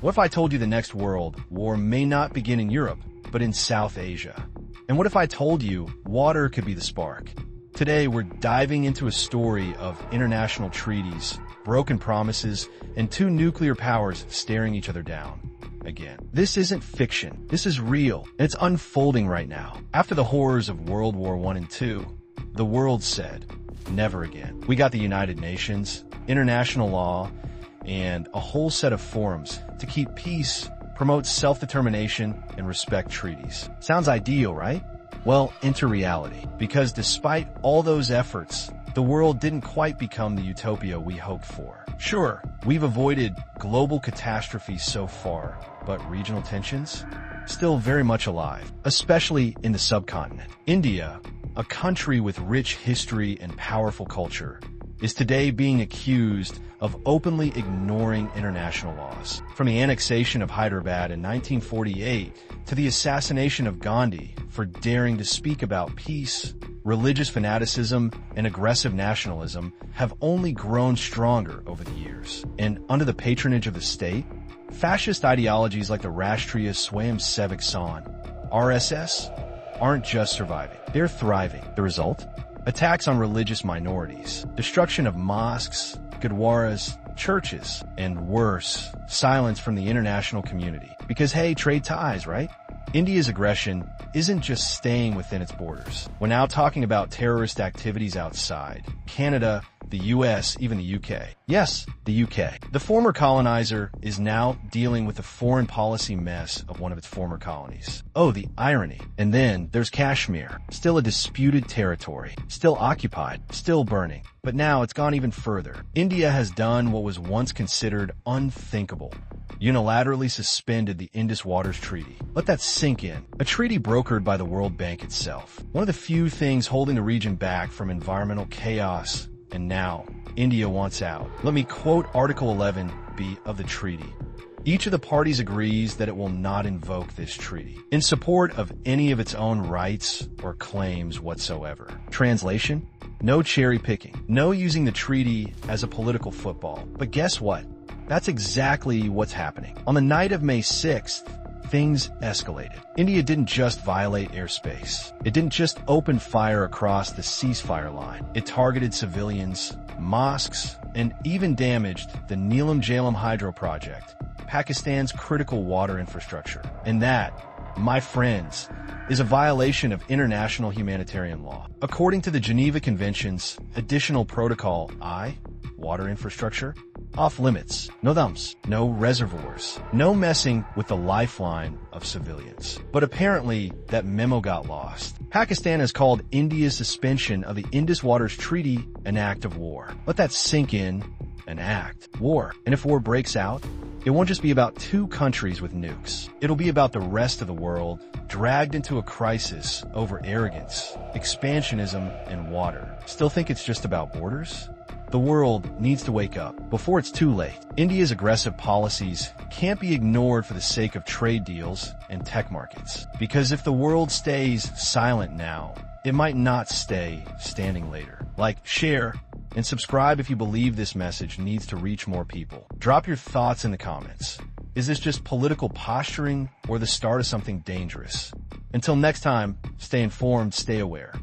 What if I told you the next world war may not begin in Europe, but in South Asia? And what if I told you water could be the spark? Today, we're diving into a story of international treaties, broken promises, and two nuclear powers staring each other down. Again, this isn't fiction. This is real, and it's unfolding right now. After the horrors of World War I and II, the world said, never again. We got the United Nations, international law, and a whole set of forums to keep peace, promote self-determination, and respect treaties. Sounds ideal, right? Well, enter reality. Because despite all those efforts, the world didn't quite become the utopia we hoped for. Sure, we've avoided global catastrophes so far, but regional tensions? Still very much alive, especially in the subcontinent. India, a country with rich history and powerful culture, is today being accused of openly ignoring international laws. From the annexation of Hyderabad in 1948 to the assassination of Gandhi for daring to speak about peace, religious fanaticism and aggressive nationalism have only grown stronger over the years. And under the patronage of the state, fascist ideologies like the Rashtriya Swayamsevak Sangh, RSS, aren't just surviving, they're thriving. The result? Attacks on religious minorities, destruction of mosques, gurdwaras, churches, and worse, silence from the international community. Because hey, trade ties, right? India's aggression isn't just staying within its borders. We're now talking about terrorist activities outside. Canada, the US, even the UK. Yes, the UK. The former colonizer is now dealing with the foreign policy mess of one of its former colonies. Oh, the irony. And then there's Kashmir, still a disputed territory, still occupied, still burning. But now it's gone even further. India has done what was once considered unthinkable. Unilaterally suspended the Indus Waters Treaty. Let that sink in. A treaty brokered by the World Bank itself. One of the few things holding the region back from environmental chaos. And now, India wants out. Let me quote Article 11b of the treaty. Each of the parties agrees that it will not invoke this treaty in support of any of its own rights or claims whatsoever. Translation? No cherry picking. No using the treaty as a political football. But guess what? That's exactly what's happening. On the night of May 6th, things escalated. India didn't just violate airspace. It didn't just open fire across the ceasefire line. It targeted civilians, mosques, and even damaged the Neelam Jhelum hydro project, Pakistan's critical water infrastructure. And that, my friends, is a violation of international humanitarian law. According to the Geneva Convention's Additional Protocol I, water infrastructure, off limits, no dumps, no reservoirs, no messing with the lifeline of civilians. But apparently, that memo got lost. Pakistan has called India's suspension of the Indus Waters Treaty an act of war. Let that sink in, an act. War. And if war breaks out, it won't just be about two countries with nukes. It'll be about the rest of the world dragged into a crisis over arrogance, expansionism, and water. Still think it's just about borders? The world needs to wake up before it's too late. India's aggressive policies can't be ignored for the sake of trade deals and tech markets. Because if the world stays silent now, it might not stay standing later. Like, share, and subscribe if you believe this message needs to reach more people. Drop your thoughts in the comments. Is this just political posturing or the start of something dangerous? Until next time, stay informed, stay aware.